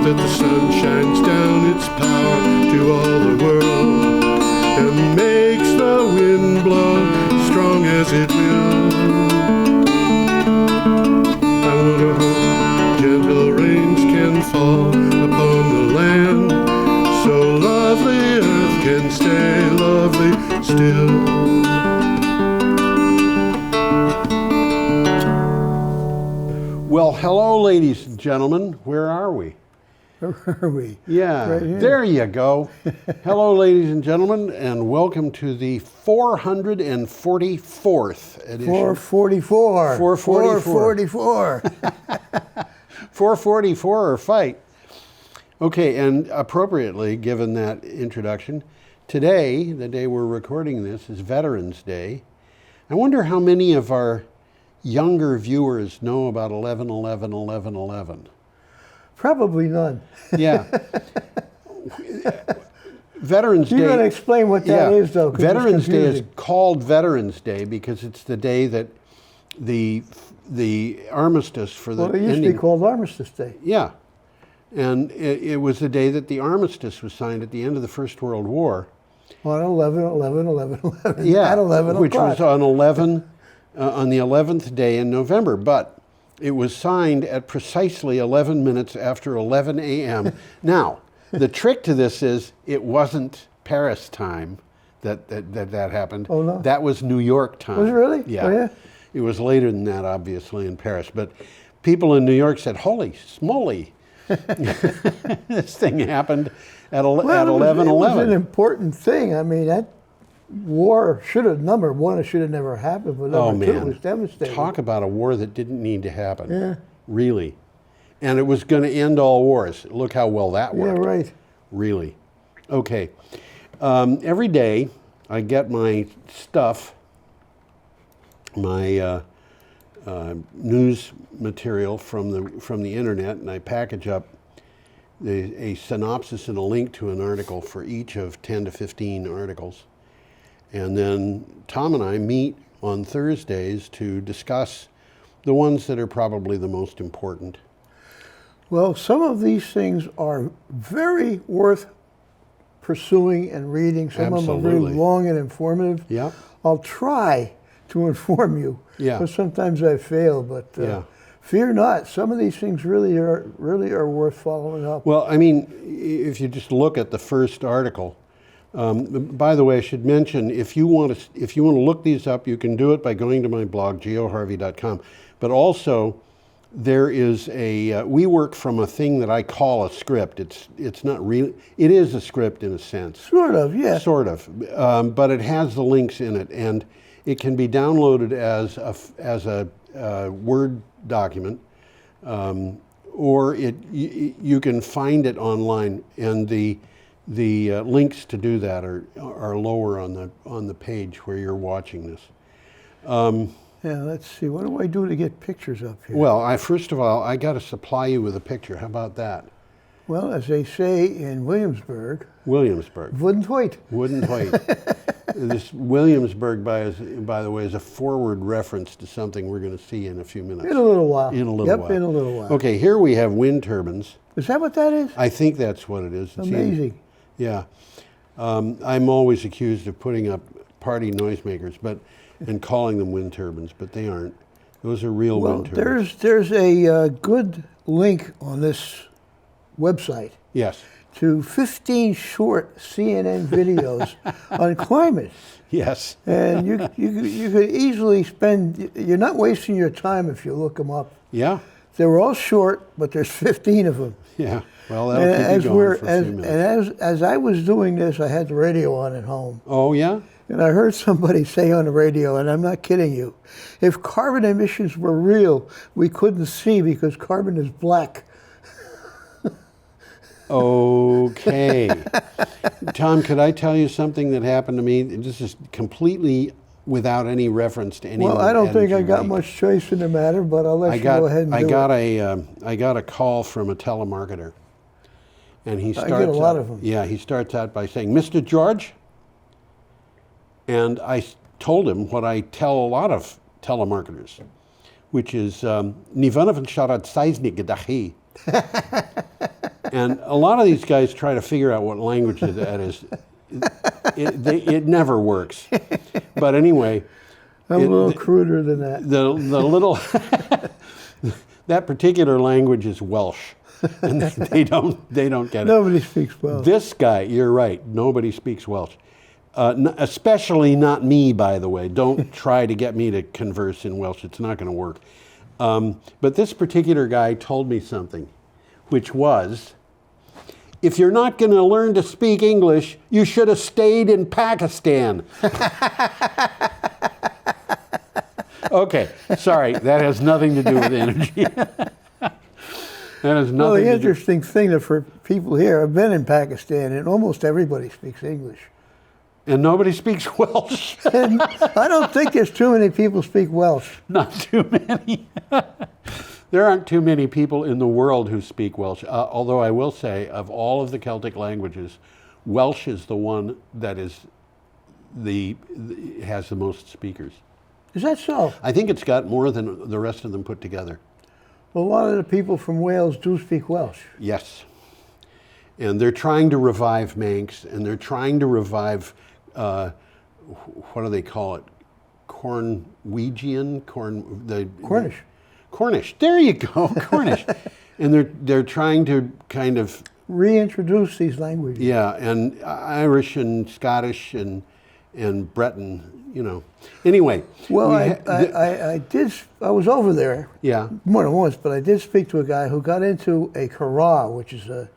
that the sun shines down its power to all the world and makes the wind blow strong as it will. I wonder how gentle rains can fall upon the land, so lovely earth can stay lovely still. Well, hello, ladies and gentlemen. Where are we? Where are we? Yeah, right here. There you go. Hello, ladies and gentlemen, and welcome to the 444th edition. 444. 444. 444 or fight. Okay, and appropriately, given that introduction, today, the day we're recording this, is Veterans Day. I wonder how many of our younger viewers know about 11-11-11-11. Probably none. Yeah. Veterans Day. You got to explain what that is, though. Veterans Day is called Veterans Day because it's the day that the armistice for the Well, it used to be called Armistice Day. Yeah. And it was the day that the armistice was signed at the end of the First World War. On 11-11-11-11. Yeah. At 11 which o'clock. was on on the 11th day in November. But it was signed at precisely 11 minutes after 11 a.m. Now, the trick to this is it wasn't Paris time that happened. Oh, no? That was New York time. Was it really? Yeah. Oh, yeah? It was later than that, obviously, in Paris. But people in New York said, holy smoly, this thing happened at 11:11. It was an important thing. I mean, that war should have, number one, it should have never happened, but number two, it was devastating. Talk about a war that didn't need to happen. Yeah. Really. And it was going to end all wars. Look how well that worked. Yeah, right. Really. Okay. Every day I get my stuff, my news material from the internet, and I package up a synopsis and a link to an article for each of 10 to 15 articles. And then Tom and I meet on Thursdays to discuss the ones that are probably the most important. Well, some of these things are very worth pursuing and reading. Some of them are very long and informative. Yeah. I'll try to inform you. Yeah. But sometimes I fail. But fear not. Some of these things really are worth following up. Well, I mean, if you just look at the first article. By the way, I should mention, if you want to look these up, you can do it by going to my blog, geoharvey.com. But also, there is we work from a thing that I call a script. It's not really, it is a script in a sense. Sort of, yeah. Sort of, but it has the links in it, and it can be downloaded as a Word document, or you can find it online, and the links to do that are lower on the page where you're watching this. Yeah, let's see. What do I do to get pictures up here? Well, first of all, I got to supply you with a picture. How about that? Well, as they say in Williamsburg. Wouldn't wait. This Williamsburg, by the way, is a forward reference to something we're going to see in a few minutes. In a little while. In a little while. In a little while. Okay, here we have wind turbines. Is that what that is? I think that's what it is. It's amazing. Yeah. I'm always accused of putting up party noisemakers and calling them wind turbines, but they aren't. Those are real wind turbines. There's a good link on this website. Yes. To 15 short CNN videos on climate. Yes. And you could easily you're not wasting your time if you look them up. Yeah. They were all short, but there's 15 of them. Yeah. Well, that'll keep you going for a few minutes. And as I was doing this, I had the radio on at home. Oh, yeah? And I heard somebody say on the radio, and I'm not kidding you, if carbon emissions were real, we couldn't see because carbon is black. Okay. Tom, could I tell you something that happened to me? This is completely without any reference to anyone. Well, I don't think I got much choice in the matter, but I'll let you go ahead and do it. I got a call from a telemarketer. And he starts I get a lot of them. Yeah, he starts out by saying, Mr. George? And I told him what I tell a lot of telemarketers, which is, Nivanovan Sharat Seisnik Gedachi. And a lot of these guys try to figure out what language that is. It never works. But anyway, I'm a little cruder than that. the little that particular language is Welsh, and they don't get it. Nobody speaks Welsh. This guy, you're right. Nobody speaks Welsh, especially not me. By the way, don't try to get me to converse in Welsh. It's not going to work. But this particular guy told me something, which was, if you're not going to learn to speak English, you should have stayed in Pakistan. Okay, sorry, that has nothing to do with energy. That has nothing Well, the to do. interesting thing that for people here, I've been in Pakistan, and almost everybody speaks English. And nobody speaks Welsh. And I don't think there's too many people speak Welsh. Not too many. There aren't too many people in the world who speak Welsh. Although I will say, of all of the Celtic languages, Welsh is the one that is has the most speakers. Is that so? I think it's got more than the rest of them put together. Well, a lot of the people from Wales do speak Welsh. Yes. And they're trying to revive Manx, and they're trying to revive, what do they call it? Cornish. Cornish. There you go, Cornish. And they're trying to kind of reintroduce these languages. Yeah, and Irish and Scottish and Breton, you know. Anyway. Well, I was over there. Yeah. More than once, but I did speak to a guy who got into a curragh, which is a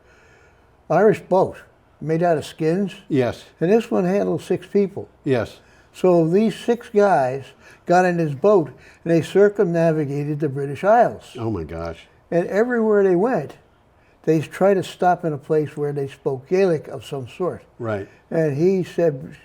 Irish boat made out of skins. Yes. And this one handled 6 people. Yes. So these 6 guys got in this boat and they circumnavigated the British Isles. Oh my gosh. And everywhere they went, they tried to stop in a place where they spoke Gaelic of some sort. Right. And he said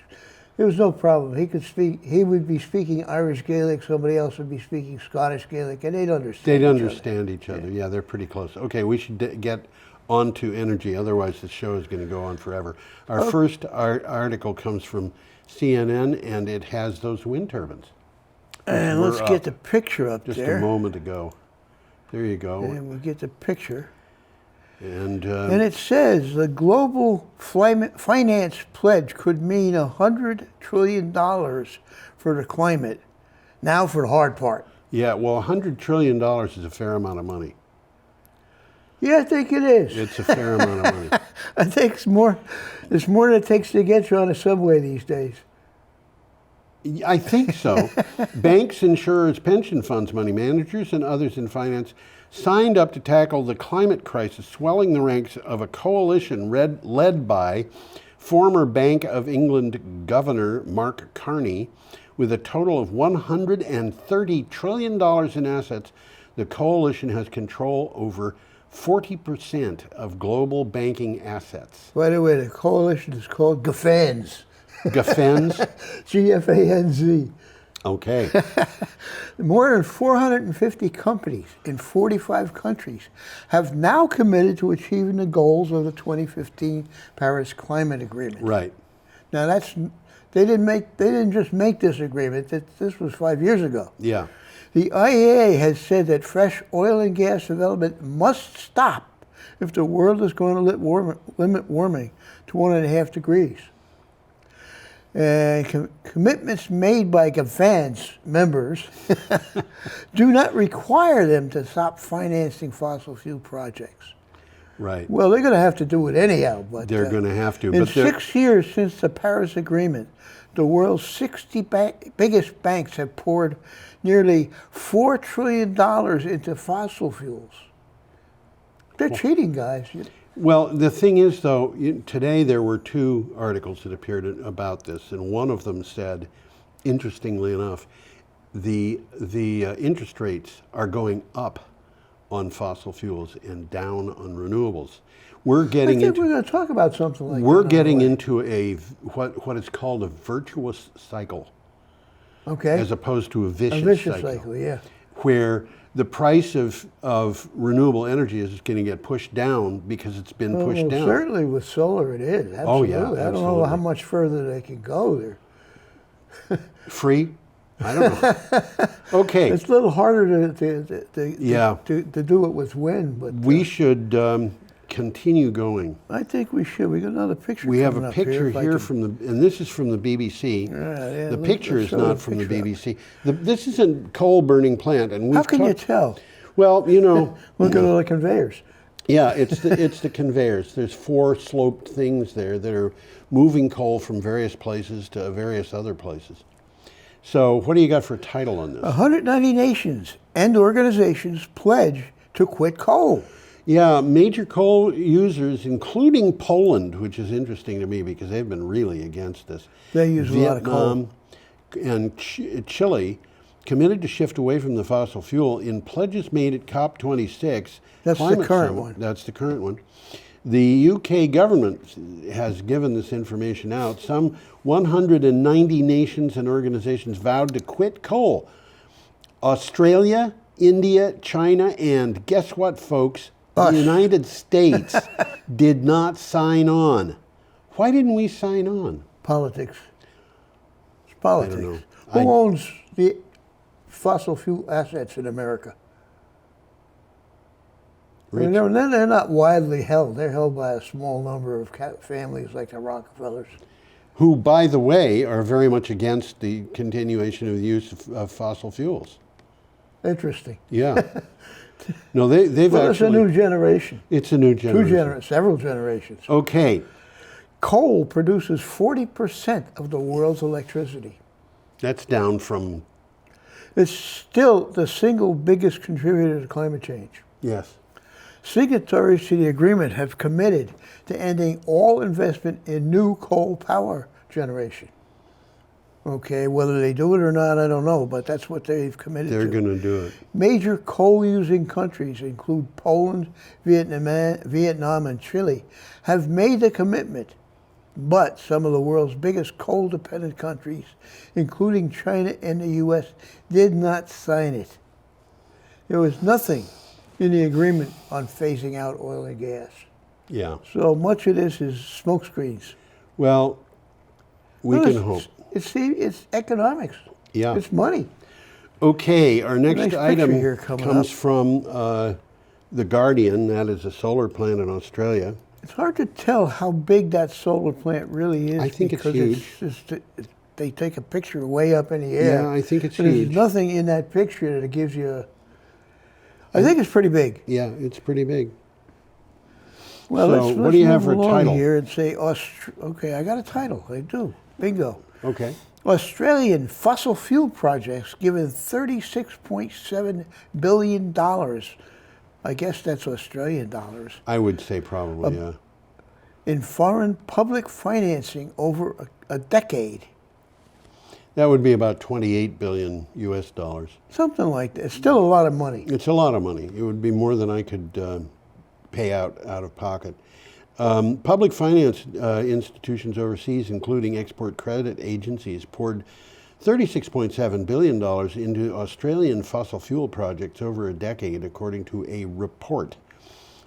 there was no problem. He could speak. He would be speaking Irish Gaelic. Somebody else would be speaking Scottish Gaelic, and they'd understand. They'd understand each other. Yeah, they're pretty close. Okay, we should get on to energy. Otherwise, the show is going to go on forever. Our first article comes from CNN, and it has those wind turbines. And let's get the picture up just there. a moment ago. There you go. And we'll get the picture. And it says the global finance pledge could mean $100 trillion for the climate. Now for the hard part. yeah, well, $100 trillion is a fair amount of money. Yeah, I think it is. It's a fair amount of money. I think it's more than it takes to get you on a subway these days. I think so. Banks, insurers, pension funds, money managers, and others in finance signed up to tackle the climate crisis, swelling the ranks of a coalition led by former Bank of England Governor Mark Carney. With a total of $130 trillion in assets, the coalition has control over 40% of global banking assets. By the way, the coalition is called GAFANZ. GAFANZ? G-F-A-N-Z. Okay. More than 450 companies in 45 countries have now committed to achieving the goals of the 2015 Paris Climate Agreement. Right. Now they didn't just make this agreement. This was 5 years ago. Yeah. The IEA has said that fresh oil and gas development must stop if the world is going to limit warming to 1.5 degrees. And commitments made by GAFANZ members do not require them to stop financing fossil fuel projects. Right. Well, they're going to have to do it anyhow. But they're going to have to. In 6 years since the Paris Agreement, the world's 60 biggest banks have poured nearly $4 trillion into fossil fuels. They're cheating, guys. Well, the thing is, though, today there were 2 articles that appeared about this, and one of them said, interestingly enough, the interest rates are going up on fossil fuels and down on renewables. We're getting I think we're going to talk about something like that. We're getting into what is called a virtuous cycle, okay, as opposed to a vicious cycle, yeah, where the price of renewable energy is going to get pushed down because it's been pushed down. Certainly with solar it is. Absolutely. Oh yeah, absolutely. I don't know how much further they can go there. Free? I don't know. Okay. It's a little harder to do it with wind, but we should continue going. I think we should. We got another picture. We have coming a up picture if I here can- from the, and this is from the BBC. Yeah, The let's picture is show not the from the picture. BBC. This is a coal burning plant, and we. How can you tell? Well, you know, Look at all the conveyors. yeah, it's the conveyors. There's 4 sloped things there that are moving coal from various places to various other places. So, what do you got for a title on this? 190 nations and organizations pledge to quit coal. Yeah, major coal users, including Poland, which is interesting to me because they've been really against this. They use a lot of coal. And Chile committed to shift away from the fossil fuel in pledges made at COP26. That's the Climate current Summit. one. That's the current one. The UK government has given this information out. Some 190 nations and organizations vowed to quit coal. Australia, India, China, and guess what, folks? Us. The United States did not sign on. Why didn't we sign on? Politics. It's politics. know. Who owns the fossil fuel assets in America? I mean, Rich. they're not widely held. They're held by a small number of families like the Rockefellers. Who, by the way, are very much against the continuation of the use of fossil fuels. Interesting. Yeah. No, they've Well, actually. it's a new generation. It's a new generation. Several generations. Okay. Coal produces 40% of the world's electricity. That's down from. It's still the single biggest contributor to climate change. Yes. Signatories to the agreement have committed to ending all investment in new coal power generation. Okay, whether they do it or not, I don't know, but that's what they've committed They're to. going to do it. Major coal-using countries include Poland, Vietnam, and Chile have made the commitment, but some of the world's biggest coal-dependent countries, including China and the U.S., did not sign it. There was nothing in the agreement on phasing out oil and gas. Yeah. So much of this is smokescreens. Well, we No, can it's- hope. It's economics. Yeah. It's money. Okay, our next Nice picture item here coming comes up. from The Guardian. That is a solar plant in Australia. It's hard to tell how big that solar plant really is. I think it's because huge. They take a picture way up in the air. Yeah, I think it's and huge. There's nothing in that picture that gives you a... I think it's pretty big. Yeah, it's pretty big. Well, So, let's what do you have move for a along title? here and say, okay, I got a title. I do. Bingo. Okay. Australian fossil fuel projects given $36.7 billion. I guess that's Australian dollars. I would say probably, yeah. In foreign public financing over a decade. That would be about 28 billion US dollars. Something like that. It's still a lot of money. It's a lot of money. It would be more than I could pay out of pocket. Public finance institutions overseas, including export credit agencies, poured $36.7 billion into Australian fossil fuel projects over a decade, according to a report.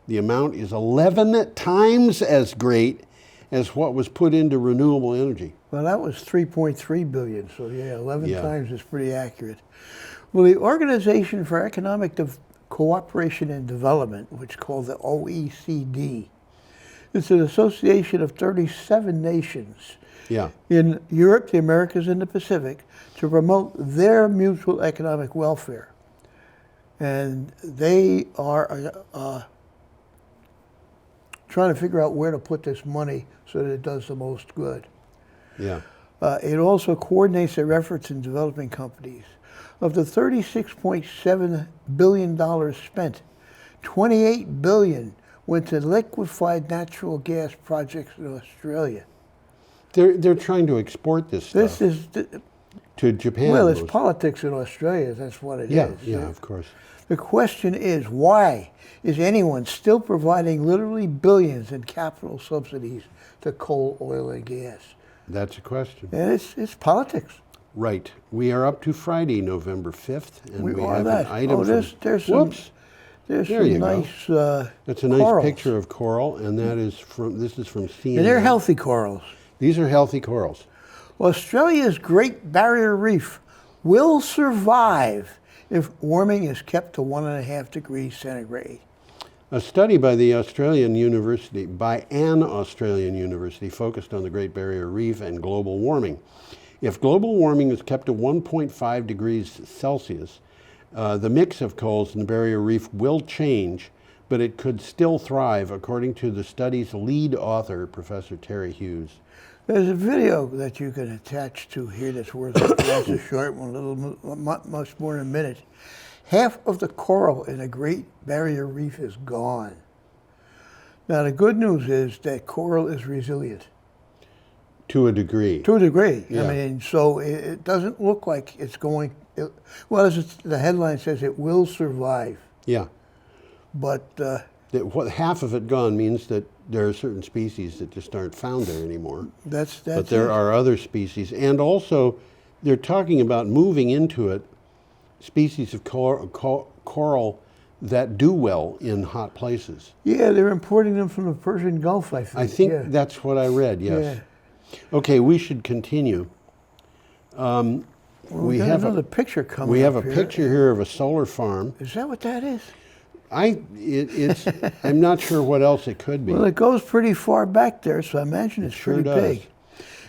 The amount is 11 times as great as what was put into renewable energy. Well, that was 3.3 billion, so yeah, 11 Yeah. times is pretty accurate. Well, the Organization for Economic Cooperation and Development, which is called the OECD, it's an association of 37 nations Yeah. in Europe, the Americas, and the Pacific to promote their mutual economic welfare. And they are trying to figure out where to put this money so that it does the most good. Yeah. It also coordinates their efforts in developing companies. Of the $36.7 billion spent, $28 billion went to liquefied natural gas projects in Australia. They're trying to export this stuff This is, to Japan. well, it's most- politics in Australia, that's what it is. Yeah, of course. The question is, why is anyone still providing literally billions in capital subsidies to coal, oil, and gas? That's a question. And it's politics. Right. We are up to Friday, November 5th, and we are have that. an item Oh, there's some, whoops. there's There some you go. nice That's a nice corals. picture of coral, and this is from CNN. And they're healthy corals. These are healthy corals. Australia's Great Barrier Reef will survive if warming is kept to 1.5 degrees centigrade. A study by an Australian university focused on the Great Barrier Reef and global warming. If global warming is kept to 1.5 degrees Celsius, the mix of coals in the Barrier Reef will change, but it could still thrive, according to the study's lead author, Professor Terry Hughes. There's a video that you can attach to here that's worth that's a short one, much more than a minute. Half of the coral in the Great Barrier Reef is gone. Now the good news is that coral is resilient. To a degree. To a degree. Yeah. I mean, so it doesn't look like it's going, well, as the headline says, it will survive. Yeah. But half of it gone means that there are certain species that just aren't found there anymore. that's But there are other species. And also, they're talking about moving into it species of coral that do well in hot places. Yeah, they're importing them from the Persian Gulf, I think. I think yeah. that's what I read, yes. Yeah. Okay, we should continue. Well, we have another picture coming We have up a here. picture here of a solar farm. Is that what that is? I'm not sure what else it could be. Well, it goes pretty far back there, so I imagine it's sure pretty does. big.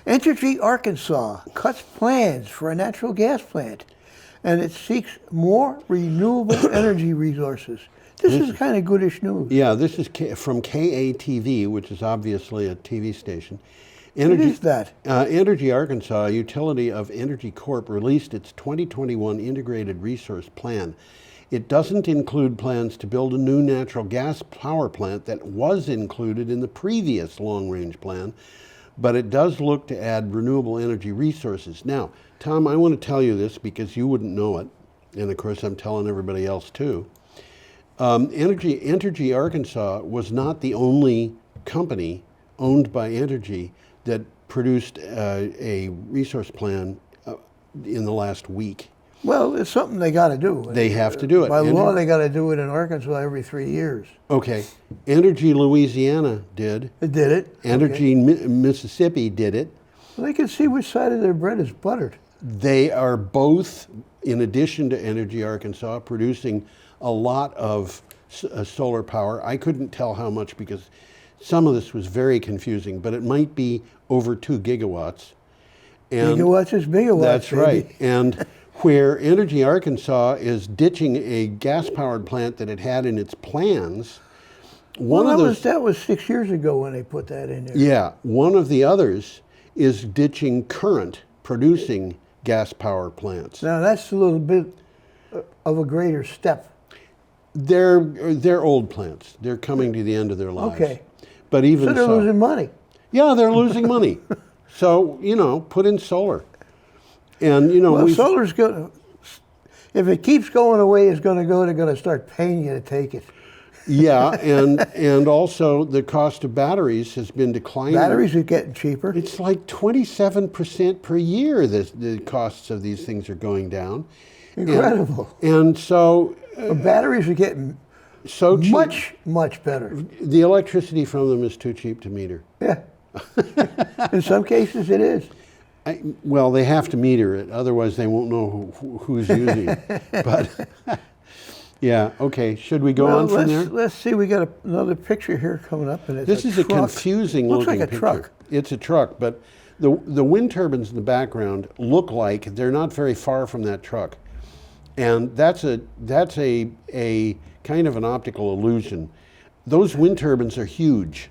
Entergy Arkansas cuts plans for a natural gas plant, and it seeks more renewable energy resources. This is kind of goodish news. Yeah, this is from KATV, which is obviously a TV station. What is that? Entergy Arkansas, a utility of Energy Corp, released its 2021 Integrated Resource Plan. It doesn't include plans to build a new natural gas power plant that was included in the previous long-range plan, but it does look to add renewable energy resources. Now, Tom, I want to tell you this because you wouldn't know it, and of course I'm telling everybody else too. Entergy Arkansas was not the only company owned by Entergy that produced a resource plan in the last week. Well, it's something they got to do. They have to do it. By law, they got to do it in Arkansas every 3 years. Okay. Entergy Louisiana did. They did it. Entergy Mississippi did it. Well, they can see which side of their bread is buttered. They are both, in addition to Entergy Arkansas, producing a lot of solar power. I couldn't tell how much because some of this was very confusing, but it might be over 2 gigawatts. And gigawatts is megawatts. That's baby. right. And where Entergy Arkansas is ditching a gas-powered plant that it had in its plans, that was 6 years ago when they put that in there. Yeah, one of the others is ditching current producing gas power plants. Now that's a little bit of a greater step. They're old plants. They're coming to the end of their lives. Okay. But even So they're losing money. Yeah, they're losing money. So, put in solar. And, Well, solar's going to, if it keeps going the way it's going to go, they're going to start paying you to take it. Yeah, and also the cost of batteries has been declining. Batteries are getting cheaper. It's like 27% per year the costs of these things are going down. Incredible. And so... batteries are getting so cheap. much better. The electricity from them is too cheap to meter. Yeah. In some cases it is. Well, they have to meter it, otherwise they won't know who's using it. But, yeah, okay. Should we go on from there? Let's see. We got another picture here coming up, and it's This is a confusing Looks looking like a picture. truck. It's a truck, but the wind turbines in the background look like they're not very far from that truck, and that's a kind of an optical illusion. Those wind turbines are huge,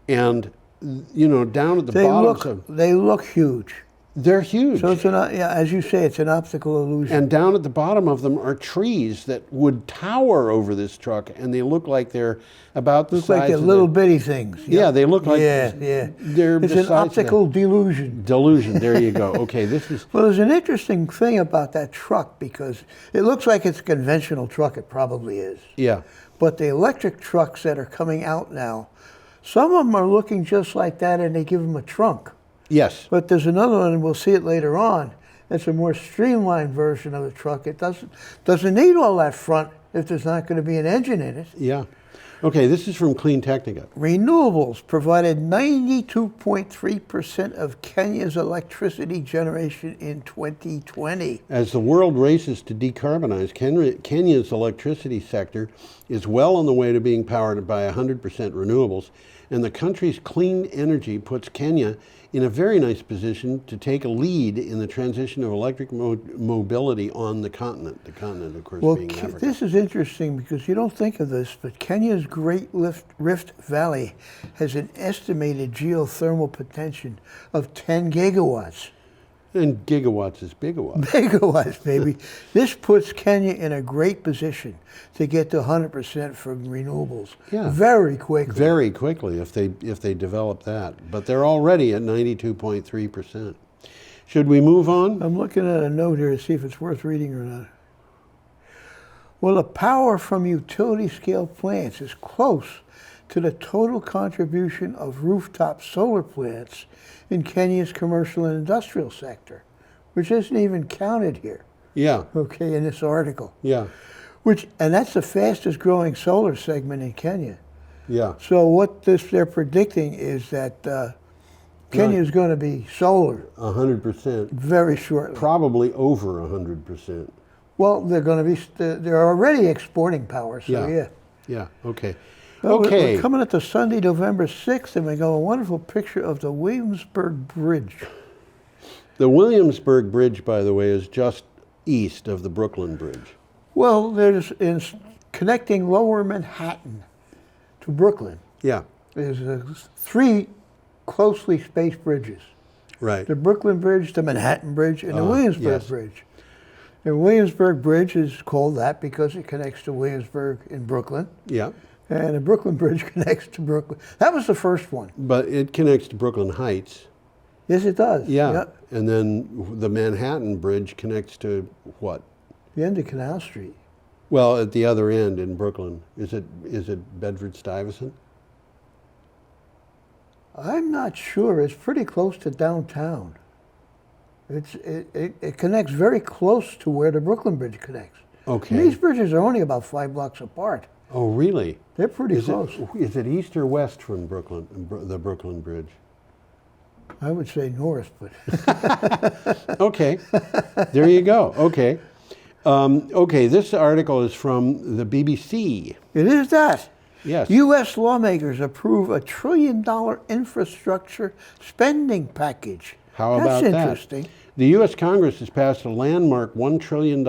and down at the bottom. They look huge. They're huge. So it's as you say, it's an optical illusion. And down at the bottom of them are trees that would tower over this truck, and they look like they're about the size like they're of little bitty things. Yeah, they look like yeah. They're It's the an size optical delusion. Delusion. There you go. Okay, this is. Well, there's an interesting thing about that truck because it looks like it's a conventional truck. It probably is. Yeah. But the electric trucks that are coming out now, some of them are looking just like that, and they give them a trunk. Yes. But there's another one, and we'll see it later on. It's a more streamlined version of the truck. It doesn't need all that front if there's not going to be an engine in it. Yeah. Okay, this is from Clean Technica. Renewables provided 92.3% of Kenya's electricity generation in 2020. As the world races to decarbonize, Kenya's electricity sector is well on the way to being powered by 100% renewables, and the country's clean energy puts Kenya in a very nice position to take a lead in the transition of electric mobility on the continent. The continent, of course, Well, being Africa. this is interesting because you don't think of this, but Kenya's Great Rift Valley has an estimated geothermal potential of 10 gigawatts. And gigawatts is bigawatts. Megawatts, baby. This puts Kenya in a great position to get to 100% from renewables very quickly. Very quickly if they develop that. But they're already at 92.3%. Should we move on? I'm looking at a note here to see if it's worth reading or not. Well, the power from utility scale plants is close to the total contribution of rooftop solar plants in Kenya's commercial and industrial sector, which isn't even counted here, Yeah, okay, in this article. yeah, And that's the fastest growing solar segment in Kenya. yeah. So what they're predicting is that Kenya is going to be solar 100%. very shortly. Probably over 100%. Well, they're already exporting power, so yeah. Yeah, okay. Well, Okay. we're coming up to Sunday, November 6th, and we got a wonderful picture of the Williamsburg Bridge. The Williamsburg Bridge, by the way, is just east of the Brooklyn Bridge. Well, there's connecting Lower Manhattan to Brooklyn. Yeah, There's 3 closely spaced bridges: right. the Brooklyn Bridge, the Manhattan Bridge, and the Williamsburg yes. Bridge. The Williamsburg Bridge is called that because it connects to Williamsburg in Brooklyn, Yeah, and the Brooklyn Bridge connects to Brooklyn. That was the first one. but it connects to Brooklyn Heights. Yes, it does. Yeah, Yep. and then the Manhattan Bridge connects to what? The end of Canal Street. Well, at the other end in Brooklyn. Is it Bedford-Stuyvesant? I'm not sure. It's pretty close to downtown. It connects very close to where the Brooklyn Bridge connects. Okay. And these bridges are only about 5 blocks apart. Oh, really? They're pretty Is close. is it east or west from Brooklyn, the Brooklyn Bridge? I would say north, but Okay, there you go. Okay. Okay, this article is from the BBC. it is that. Yes. U.S. lawmakers approve a $1 trillion infrastructure spending package. How about That's that? interesting. The U.S. Congress has passed a landmark $1 trillion,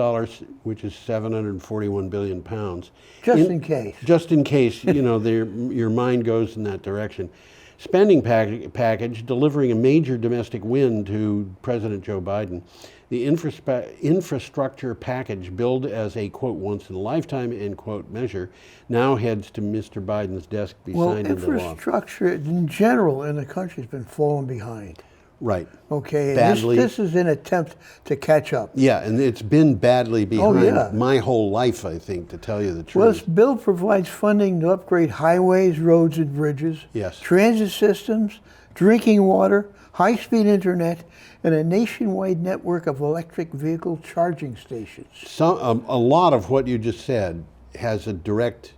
which is 741 billion pounds. Just in case. Just in case, your mind goes in that direction. Spending package delivering a major domestic win to President Joe Biden. The infrastructure package, billed as a, quote, once-in-a-lifetime, end quote, measure, now heads to Mr. Biden's desk to be signed into law. Infrastructure in general in the country has been falling behind. Right. Okay, and Badly. this is an attempt to catch up. Yeah, and it's been badly behind yeah. my whole life, I think, to tell you the Well, this truth. bill provides funding to upgrade highways, roads, and bridges, Yes. transit systems, drinking water, high-speed internet, and a nationwide network of electric vehicle charging stations. A lot of what you just said has a direct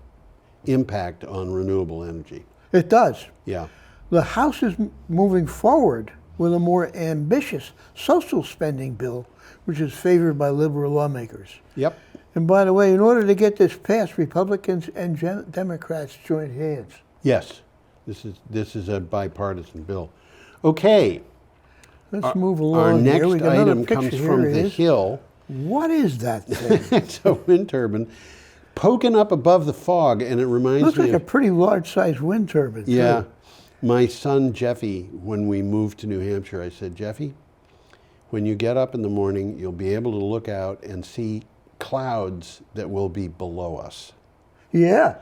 impact on renewable energy. It does. Yeah. The House is moving forward with a more ambitious social spending bill, which is favored by liberal lawmakers. Yep. And by the way, in order to get this passed, Republicans and Democrats joined hands. Yes. This is a bipartisan bill. Okay. Let's move along. Our here. next We got another item comes picture. from Here it the is. Hill. What is that thing? It's a wind turbine poking up above the fog, and it reminds Looks me like a of, pretty large-sized wind turbine. too. yeah, my son Jeffy, when we moved to New Hampshire, I said, Jeffy, when you get up in the morning, you'll be able to look out and see clouds that will be below us. Yeah.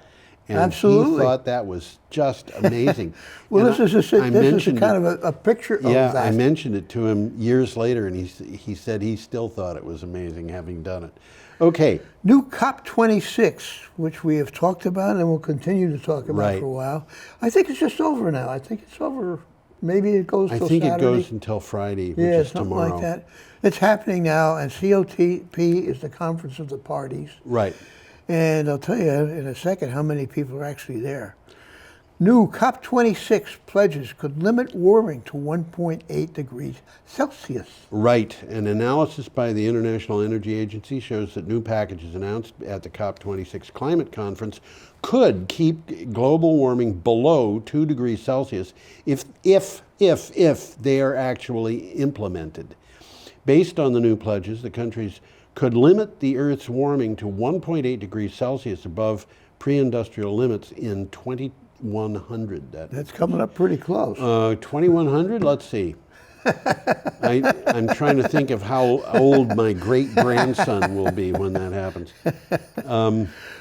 And Absolutely. he thought that was just amazing. Well, And this is mentioned kind it- of a picture of yeah, that. I mentioned it to him years later, and he said he still thought it was amazing having done it. Okay, New COP26, which we have talked about and will continue to talk about Right. for a while. I think it's just over now. I think it's over. Maybe it goes I till think Saturday. it goes until Friday, which Yeah, is something tomorrow. like that. It's happening now, and COTP is the Conference of the Parties. Right. And I'll tell you in a second how many people are actually there. New COP26 pledges could limit warming to 1.8 degrees Celsius. Right. An analysis by the International Energy Agency shows that new packages announced at the COP26 climate conference could keep global warming below 2 degrees Celsius if they are actually implemented. Based on the new pledges, the countries could limit the Earth's warming to 1.8 degrees Celsius above pre-industrial limits in 2100. That's coming up pretty close. 2100? Let's see. I'm trying to think of how old my great-grandson will be when that happens.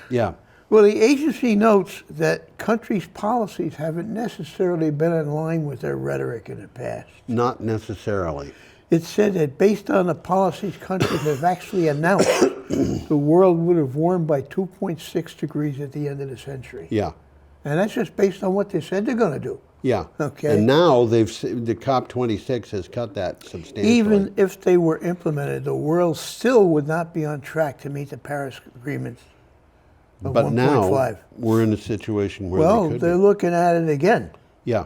Yeah. Well, the agency notes that countries' policies haven't necessarily been in line with their rhetoric in the past. Not necessarily. It said that based on the policies countries have actually announced, the world would have warmed by 2.6 degrees at the end of the century. Yeah. And that's just based on what they said they're going to do. Yeah. Okay. And now the COP26 has cut that substantially. Even if they were implemented, the world still would not be on track to meet the Paris Agreement of But 1.5. now we're in a situation where they could they're be. looking at it again. Yeah.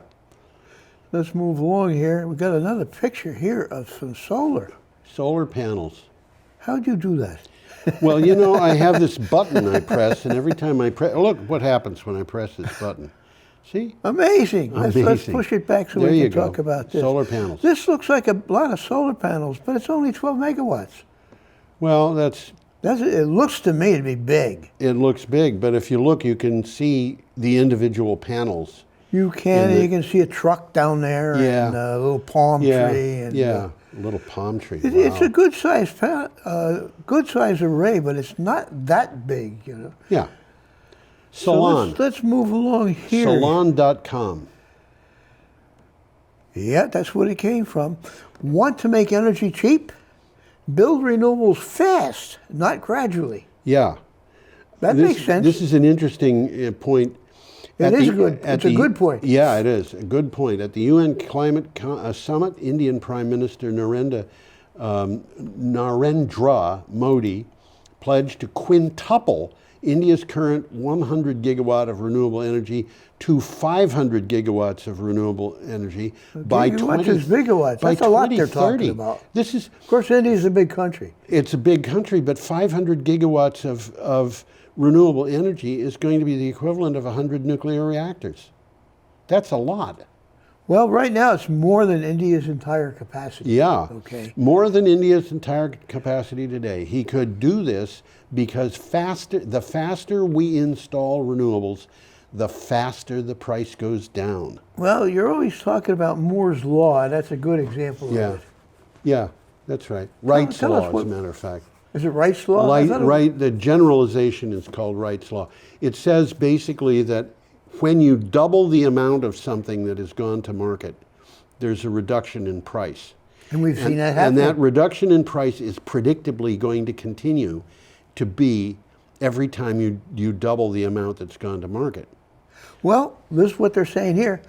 Let's move along here. We've got another picture here of some solar. Solar panels. How'd you do that? Well, you know, I have this button I press, and every time I press, look what happens when I press this button. See? Amazing. Let's Amazing. push it back so There we you can go. talk about this. Solar panels. This looks like a lot of solar panels, but it's only 12 megawatts. Well, It looks to me to be big. it looks big, but if you look, you can see the individual panels. You can see a truck down there Yeah. and a little palm Yeah, tree. And, yeah, a little palm tree. It's Wow. a good size array, but it's not that big, you know. Yeah. So Salon. let's move along here. Salon.com. Yeah, that's where it came from. Want to make energy cheap? Build renewables fast, not gradually. Yeah. That makes sense. This is an interesting point. It is good. It's a good point. Yeah, it is a good point. At the UN Climate Summit, Indian Prime Minister Narendra Modi pledged to quintuple India's current 100 gigawatt of renewable energy to 500 gigawatts of renewable energy by Gigawatts is gigawatts. by That's a lot they're 2030. talking about. This is, Of course, India's a big country. it's a big country, but 500 gigawatts of renewable energy is going to be the equivalent of 100 nuclear reactors. That's a lot. Well, right now it's more than India's entire capacity. Yeah. Okay. More than India's entire capacity today. He could do this because the faster we install renewables, the faster the price goes down. Well, you're always talking about Moore's Law. That's a good example Yeah. of it. Yeah, that's right. Wright's tell us law, what- as a matter of fact. Is it Wright's Law? I thought it was- Right, the generalization is called Wright's law. It says basically that when you double the amount of something that has gone to market, there's a reduction in price. And we've seen that happen. And that reduction in price is predictably going to continue to be every time you double the amount that's gone to market. Well, this is what they're saying here.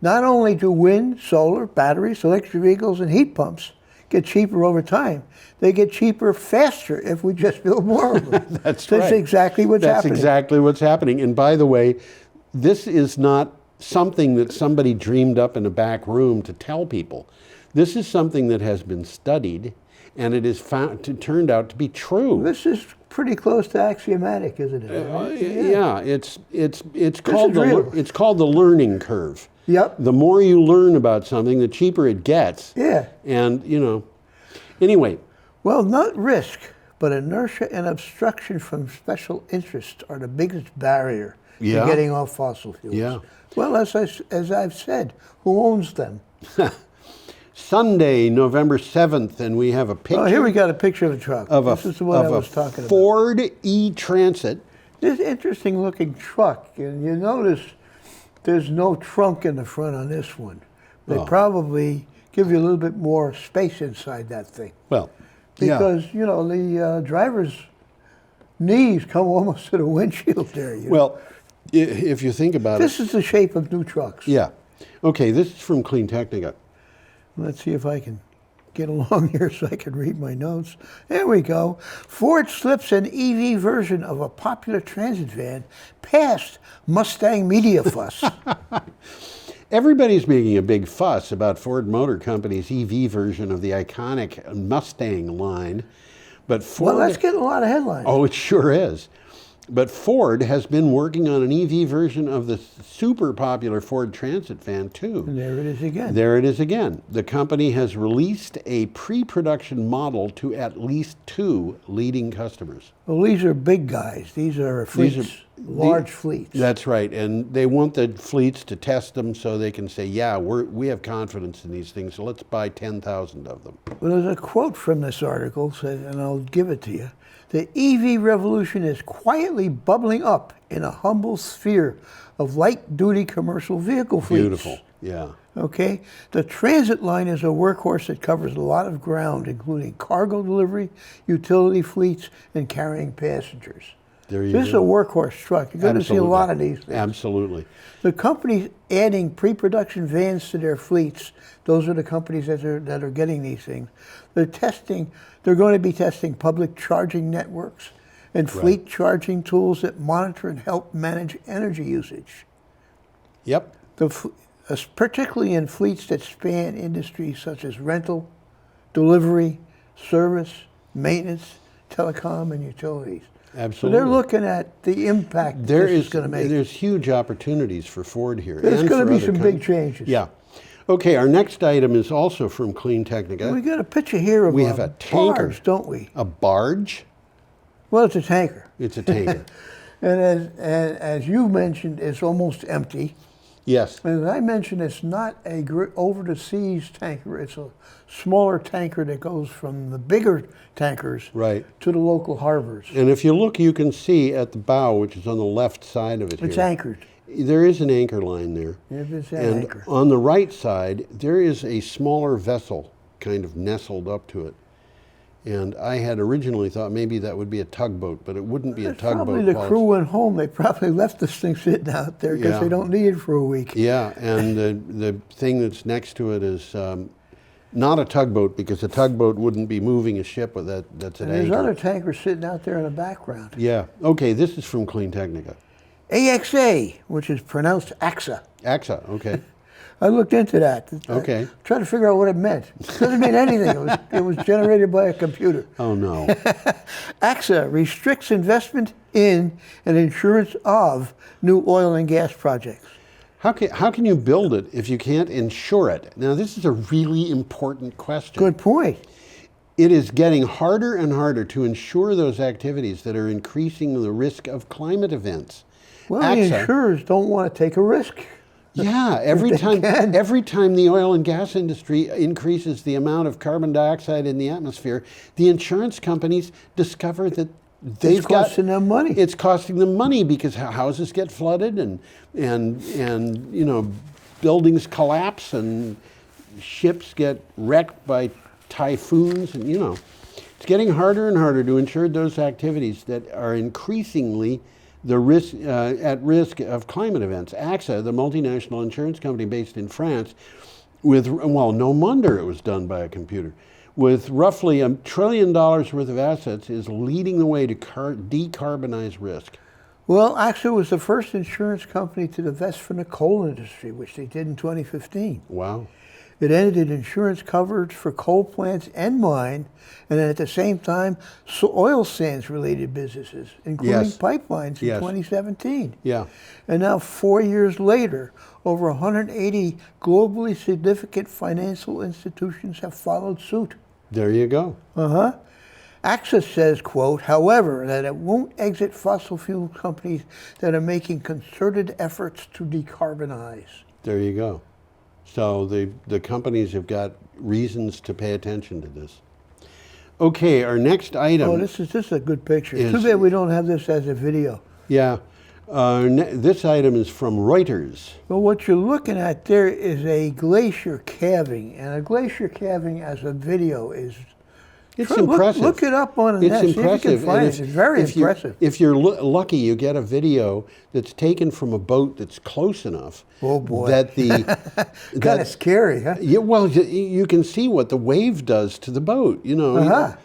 Not only do wind, solar, batteries, electric vehicles, and heat pumps get cheaper over time, they get cheaper faster if we just build more of them. That's right. right. That's exactly what's happening. That's exactly what's happening. And by the way, this is not something that somebody dreamed up in a back room to tell people. This is something that has been studied, and it is turned out to be true. This is pretty close to axiomatic, isn't it? Yeah, it's called real. it's called the learning curve. Yep. The more you learn about something, the cheaper it gets. Yeah. And anyway, Well, not risk, but inertia and obstruction from special interests are the biggest barrier Yeah. to getting off fossil fuels. Yeah. Well, as I've said, who owns them? Sunday, November 7th, and we have a picture Oh, here we got a picture of a truck. This is what I was talking about. Ford E-Transit. This interesting looking truck, and you notice there's no trunk in the front on this one. They probably give you a little bit more space inside that thing. Well, yeah. Because, the driver's knees come almost to the windshield there. you know. Well, if you think about This is the shape of new trucks. it. Yeah. Okay, this is from Clean Technica. Let's see if I can get along here so I can read my notes. There we go. Ford slips an EV version of a popular transit van past Mustang media fuss. Everybody's making a big fuss about Ford Motor Company's EV version of the iconic Mustang line, but Ford... Well, that's getting a lot of headlines. Oh, it sure is. But Ford has been working on an EV version of the super popular Ford Transit van, too. And there it is again. There it is again. The company has released a pre-production model to at least 2 leading customers. Well, these are big guys. These are fleets, large fleets. That's right. And they want the fleets to test them so they can say, yeah, we have confidence in these things, so let's buy 10,000 of them. Well, there's a quote from this article, and I'll give it to you. The EV revolution is quietly bubbling up in a humble sphere of light-duty commercial vehicle fleets. Beautiful, yeah. Okay? The transit line is a workhorse that covers a lot of ground, including cargo delivery, utility fleets, and carrying passengers. There you This is a go. workhorse truck. You're going to see a lot of these things. Absolutely. The companies adding pre-production vans to their fleets, those are the companies that are getting these things. They're going to be testing public charging networks and fleet charging tools that monitor and help manage energy usage. Yep. Particularly in fleets that span industries such as rental, delivery, service, maintenance, telecom, and utilities. Absolutely. So they're looking at the impact this is going to make. There's huge opportunities for Ford here. There's and going to for be other some big changes. Yeah. Okay, our next item is also from Clean Technica. We got a picture here of We have a tanker. barge, don't we? A barge? Well, it's a tanker. It's a tanker. And as you mentioned, it's almost empty. Yes. And as I mentioned, it's not a over-the-seas tanker. It's a smaller tanker that goes from the bigger tankers Right. to the local harbors. And if you look, you can see at the bow, which is on the left side of it It's here. anchored. There is an anchor line there. If it's an And anchor. on the right side, there is a smaller vessel kind of nestled up to it. And I had originally thought maybe that would be a tugboat, but it wouldn't be a tugboat. Probably the Paul. crew went home. They probably left this thing sitting out there because Yeah. they don't need it for a week. Yeah, and the thing that's next to it is not a tugboat, because a tugboat wouldn't be moving a ship with that's an And there's anchor. other tankers sitting out there in the background. Yeah. Okay, this is from Clean Technica. AXA, which is pronounced AXA. AXA, okay. I looked into that. Okay. Tried to figure out what it meant. It doesn't mean anything. It was generated by a computer. Oh, no. AXA restricts investment in and insurance of new oil and gas projects. How can you build it if you can't insure it? Now, this is a really important question. Good point. It is getting harder and harder to insure those activities that are increasing the risk of climate events. Well, the insurers don't want to take a risk. Yeah, every time the oil and gas industry increases the amount of carbon dioxide in the atmosphere, the insurance companies discover that It's costing them money. It's costing them money because houses get flooded and you know, buildings collapse and ships get wrecked by typhoons, and you know, it's getting harder and harder to insure those activities that are increasingly at risk of climate events. AXA, the multinational insurance company based in France, no wonder it was done by a computer, with roughly $1 trillion worth of assets, is leading the way to decarbonize risk. Well, AXA was the first insurance company to divest from the coal industry, which they did in 2015. Wow. It ended insurance coverage for coal plants and mine, and then at the same time, oil sands related businesses, including pipelines in 2017. Yeah. And now 4 years later, over 180 globally significant financial institutions have followed suit. There you go. AXA says, quote, however, that it won't exit fossil fuel companies that are making concerted efforts to decarbonize. There you go. So the companies have got reasons to pay attention to this. Okay, our next item. Oh, this is a good picture. Too bad we don't have this as a video. Yeah. This item is from Reuters. Well, what you're looking at there is a glacier calving, and a glacier calving as a video is It's Look- impressive. Look it up on the It's net. See if you can impressive. find And it. It's very impressive. If you're lucky, you get a video that's taken from a boat that's close enough. Oh, boy. That the Kind of scary, huh? yeah, well, you can see what the wave does to the boat. You know, Uh-huh.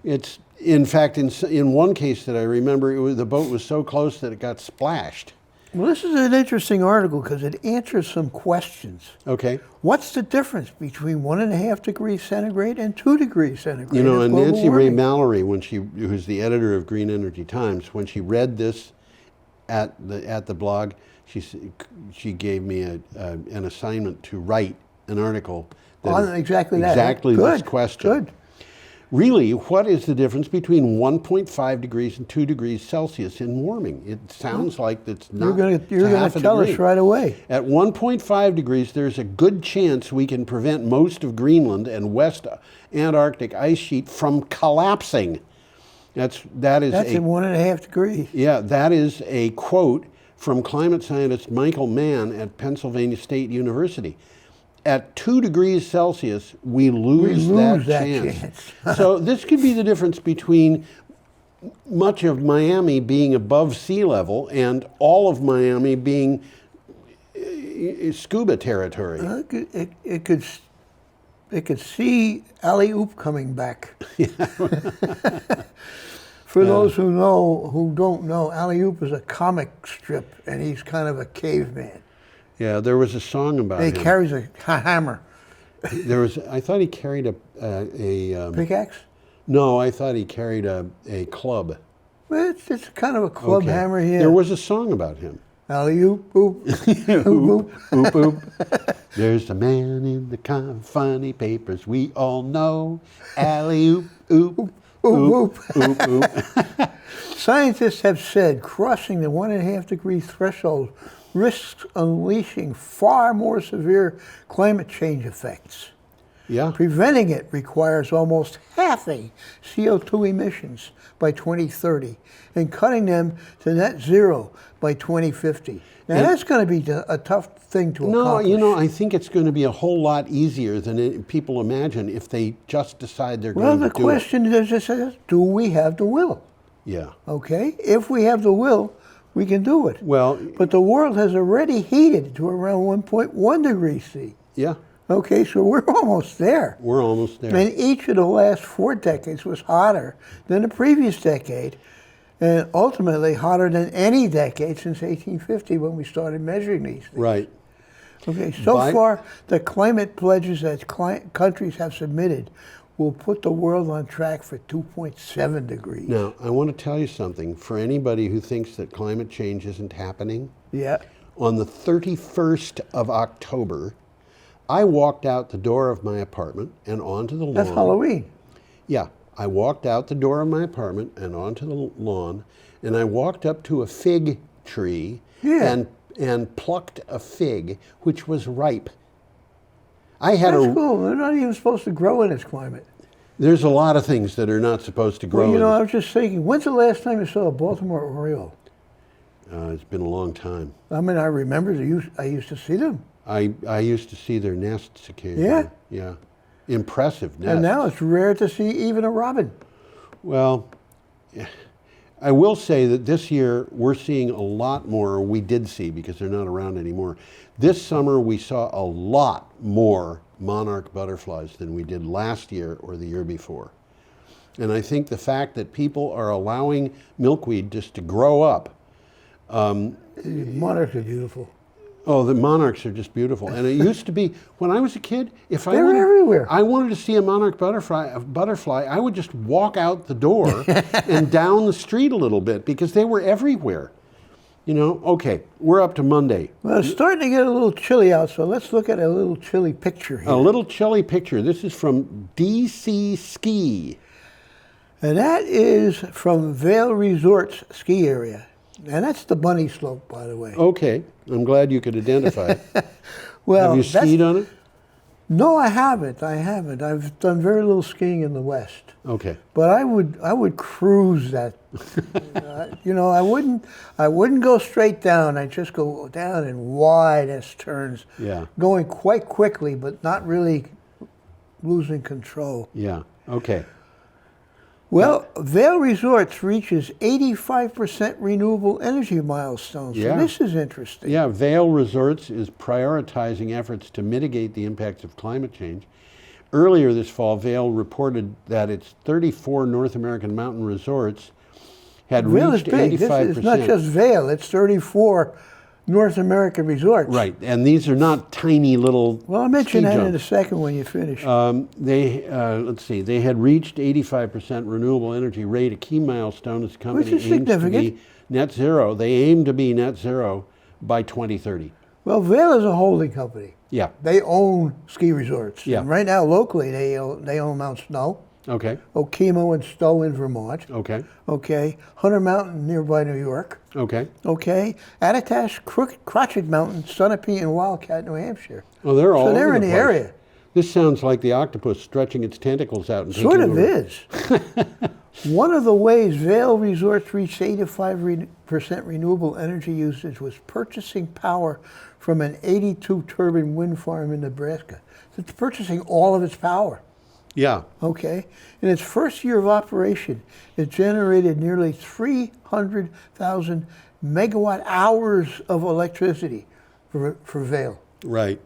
it's in fact in one case that I remember, the boat was so close that it got splashed. Well, this is an interesting article because it answers some questions. Okay. What's the difference between 1.5 degrees centigrade and 2 degrees centigrade? You know, of and global Nancy Ray warming? Mallory, who's the editor of Green Energy Times, when she read this at the blog, she gave me an assignment to write an article On exactly that. exactly this Good, question. Good. Really, what is the difference between 1.5 degrees and 2 degrees Celsius in warming? It sounds like it's not. You're it's going half to a tell us degree. right away. At 1.5 degrees, there's a good chance we can prevent most of Greenland and West Antarctic ice sheet from collapsing. That's in 1.5 degrees. yeah, that is a quote from climate scientist Michael Mann at Pennsylvania State University. At 2 degrees Celsius, we lose that chance. So this could be the difference between much of Miami being above sea level and all of Miami being scuba territory. It could see alley-oop coming back. For those who don't know, alley-oop is a comic strip, and he's kind of a caveman. Yeah, there was a song about He him. carries a hammer. I thought he carried a Pickaxe? no, I thought he carried a club. Well, it's kind of a club Okay. hammer here. There was a song about him. Alley-oop, oop, oop, oop. Oop, oop. There's a man in the funny papers we all know. Alley-oop, oop, oop, Oop, oop, oop. Scientists have said crossing the 1.5 degree threshold risks unleashing far more severe climate change effects. Yeah. Preventing it requires almost halving CO2 emissions by 2030 and cutting them to net zero by 2050. Now, that's going to be a tough thing to accomplish. No, you know, I think it's going to be a whole lot easier than people imagine if they just decide they're Well, going to the do question is, do we have the will? it. Yeah. Okay? If we have the will, we can do it. Well, But the world has already heated to around 1.1 degrees C. yeah, Okay, so we're almost there. we're almost there. And each of the last 4 decades was hotter than the previous decade, and ultimately hotter than any decade since 1850 when we started measuring these things. Right. Okay, so By- far, the climate pledges that countries have submitted will put the world on track for 2.7 degrees. Now, I want to tell you something. For anybody who thinks that climate change isn't happening, Yeah. on the 31st of October, I walked out the door of my apartment and onto the lawn. That's Halloween. Yeah, I walked out the door of my apartment and onto the lawn, and I walked up to a fig tree Yeah. and plucked a fig which was ripe. I had That's cool. They're not even supposed to grow in this climate. There's a lot of things that are not supposed to grow. Well, you know, in I was just thinking, when's the last time you saw a Baltimore Oriole? it's been a long time. I mean, I remember I used to see them. I used to see their nests occasionally. Yeah? Yeah. Impressive nests. And now it's rare to see even a robin. Well, I will say that this year we're seeing a lot more, we did see because they're not around anymore. This summer we saw a lot more monarch butterflies than we did last year or the year before. And I think the fact that people are allowing milkweed just to grow up. Monarchs are beautiful. Oh, the monarchs are just beautiful. And it used to be, when I was a kid, if They were everywhere. I wanted to see a monarch butterfly, I would just walk out the door and down the street a little bit because they were everywhere. You know, okay, we're up to Monday. Well, it's starting to get a little chilly out, so let's look at a little chilly picture here. A little chilly picture. This is from DC Ski. And that is from Vail Resorts ski area. And that's the bunny slope, by the way. Okay, I'm glad you could identify it. Well, Have you skied on it? No, I haven't. I've done very little skiing in the West. Okay. But I would cruise that. You know, I wouldn't go straight down. I'd just go down in wide S turns. Yeah. Going quite quickly, but not really losing control. Yeah, okay. Well, Vail Resorts reaches 85% renewable energy milestone. So Yeah. this is interesting. Yeah, Vail Resorts is prioritizing efforts to mitigate the impacts of climate change. Earlier this fall, Vail reported that its 34 North American mountain resorts had Vail is reached big. 85%. This is not just Vail, it's 34 North American resorts. Right, and these are not tiny little Well, I'll mention ski that in a jumps. second when you finish. Let's see, they had reached 85% renewable energy rate, a key milestone as the company Which is aims to significant. be net zero. They aim to be net zero by 2030. Well, Vail is a holding company. Yeah, They own ski resorts. Yeah. And right now, locally, they own Mount Snow, okay, Okemo and Stowe in Vermont. okay, Okay, Hunter Mountain nearby New York. okay. Okay, Attitash, Crotched Mountain, Sunapee, and Wildcat, New Hampshire. Well, they're all So they're over in the place. area. This sounds like the octopus stretching its tentacles out and Sort taking of over. is. One of the ways Vail Resorts reached 85% renewable energy usage was purchasing power from an 82 turbine wind farm in Nebraska. So it's purchasing all of its power. Yeah, Okay. In its first year of operation, it generated nearly 300,000 megawatt hours of electricity for Vail. right,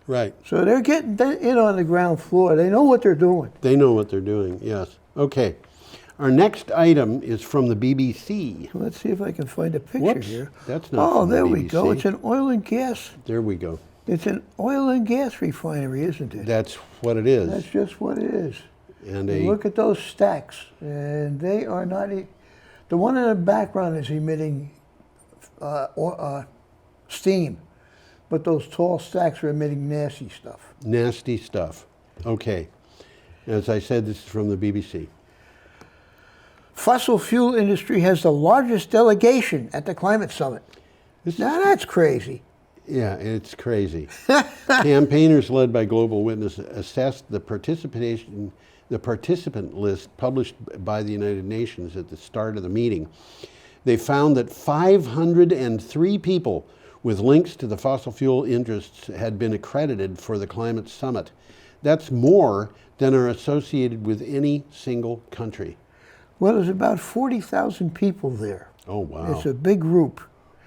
right. So they're getting in on the ground floor. They know what they're doing. They know what they're doing, yes. Okay, our next item is from the BBC. Let's see if I can find a picture Whoops, here. that's not Oh, from the there we go. BBC. It's an oil and gas. There we go. It's an oil and gas refinery, isn't it? That's what it is. That's just what it is. And And look at those stacks, and they are not. The one in the background is emitting steam, but those tall stacks are emitting nasty stuff. nasty stuff. Okay, as I said, this is from the BBC. Fossil fuel industry has the largest delegation at the climate summit. This Now that's crazy. Yeah, it's crazy. Campaigners led by Global Witness assessed the participant list published by the United Nations at the start of the meeting. They found that 503 people with links to the fossil fuel interests had been accredited for the climate summit. That's more than are associated with any single country. Well, there's about 40,000 people there. Oh, wow. It's a big group.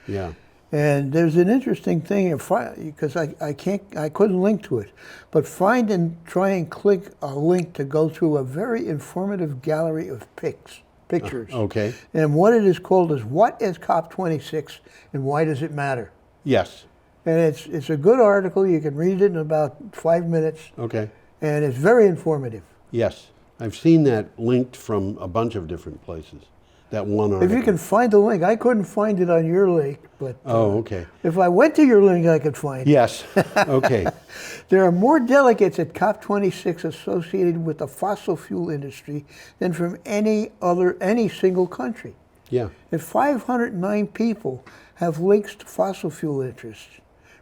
Yeah. And there's an interesting thing, because I couldn't link to it, but find and try and click a link to go through a very informative gallery of pictures. Okay. And what it is called is What is COP26 and Why Does It Matter? Yes. And it's a good article. You can read it in about 5 minutes, Okay. and it's very informative. Yes. I've seen that linked from a bunch of different places. That one article. If you can find the link, I couldn't find it on your link, but Oh, okay. if I went to your link, I could find it. Yes. Okay. There are more delegates at COP26 associated with the fossil fuel industry than from any single country. Yeah. And 509 people have links to fossil fuel interests.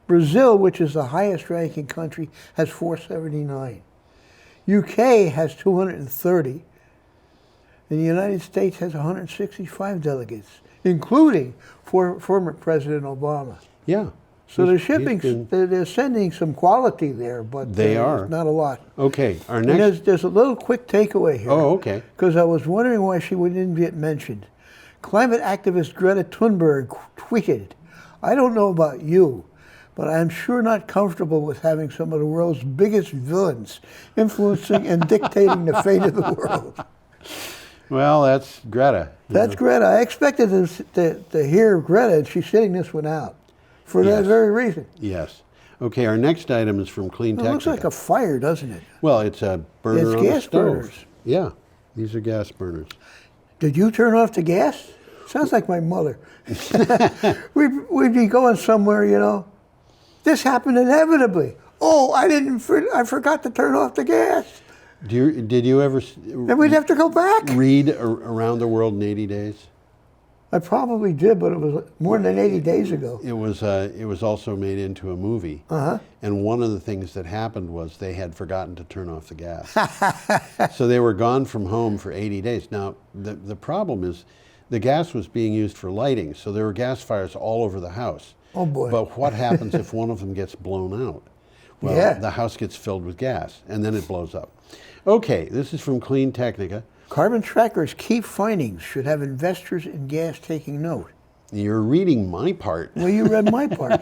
Brazil, which is the highest ranking country, has 479. UK has 230. And the United States has 165 delegates, including former President Obama. Yeah. So they're He's been- they're sending some quality there, but They are. not a lot. Okay. Our And next. there's a little quick takeaway here. Oh, okay. Because I was wondering why she didn't get mentioned. Climate activist Greta Thunberg tweeted, "I don't know about you, but I'm sure not comfortable with having some of the world's biggest villains influencing and dictating the fate of the world." Well, that's Greta. That's Greta. I expected to hear Greta, and she's sitting this one out for that Yes. very reason. Yes. Okay. Our next item is from Clean It looks Technica. like a fire, doesn't it? Well, it's a burner It's on gas a stove. burners. Yeah. These are gas burners. Did you turn off the gas? Sounds like my mother. We'd be going somewhere, you know. This happened inevitably. Oh, I forgot to turn off the gas. Did you ever And we'd have to go back. read Around the World in 80 Days? I probably did, but it was more than 80 days ago. It was also made into a movie. Uh-huh. And one of the things that happened was they had forgotten to turn off the gas. So they were gone from home for 80 days. Now, the problem is the gas was being used for lighting, so there were gas fires all over the house. Oh, boy. But what happens if one of them gets blown out? Well, Yeah. the house gets filled with gas, and then it blows up. Okay, this is from Clean Technica. Carbon Tracker's key findings should have investors in gas taking note. You're reading my part. Well, you read my part.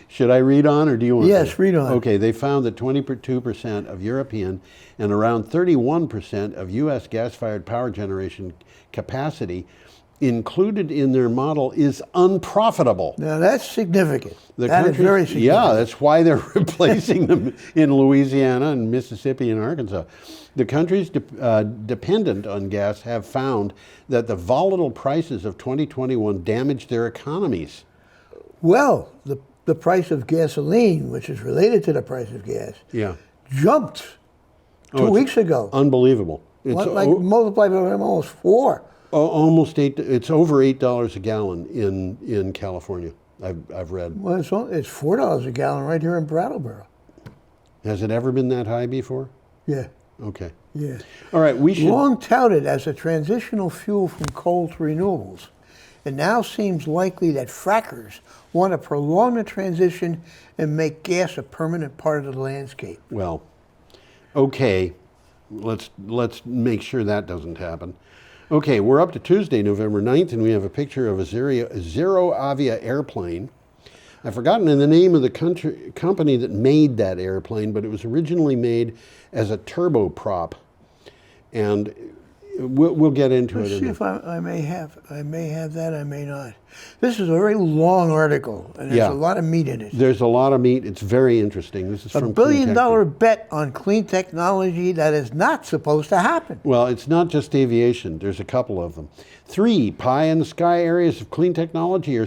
Should I read on, or do you want to? Yes, read on. Okay, they found that 22% of European and around 31% of U.S. gas-fired power generation capacity included in their model is unprofitable. Now, that's significant. The That is countries- very significant. Yeah, that's why they're replacing them in Louisiana and Mississippi and Arkansas. The countries dependent on gas have found that the volatile prices of 2021 damaged their economies. Well, the price of gasoline, which is related to the price of gas, Yeah. jumped Oh, two it's weeks ago. Unbelievable. It's Multiplied by almost 4. almost $8. It's over $8 a gallon in California. I've read. Well, it's $4 a gallon right here in Brattleboro. Has it ever been that high before? Yeah, Okay. yeah. All right. We should. Long touted as a transitional fuel from coal to renewables, it now seems likely that frackers want to prolong the transition and make gas a permanent part of the landscape. Well, okay. Let's make sure that doesn't happen. Okay, we're up to Tuesday, November 9th, and we have a picture of a Zero Avia airplane. I've forgotten the name of the company that made that airplane, but it was originally made as a turboprop. And we'll get into Let's it. see if I may have that, I may not. This is a very long article, and there's Yeah. a lot of meat in it. There's a lot of meat. It's very interesting. This is A from $1 billion Clean bet on clean technology that is not supposed to happen. Well, it's not just aviation. There's a couple of them. 3 pie-in-the-sky areas of clean technology are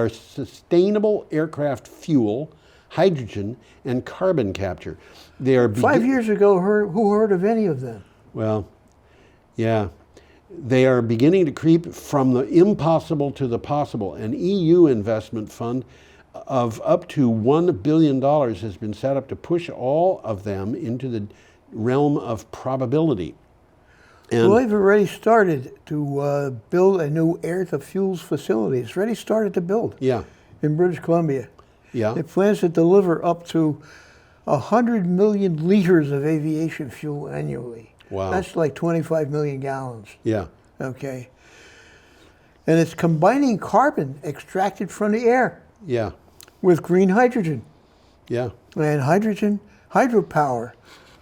sustainable aircraft fuel, hydrogen, and carbon capture. They are 5 years ago, who heard of any of them? Well, yeah. They are beginning to creep from the impossible to the possible. An EU investment fund of up to $1 billion has been set up to push all of them into the realm of probability. And Well, they've already started to build a new air-to-fuels facility. It's already started to build yeah, in British Columbia. yeah, It plans to deliver up to 100 million liters of aviation fuel annually. Wow. That's like 25 million gallons, yeah, okay? And it's combining carbon extracted from the air yeah, with green hydrogen. yeah. And hydropower,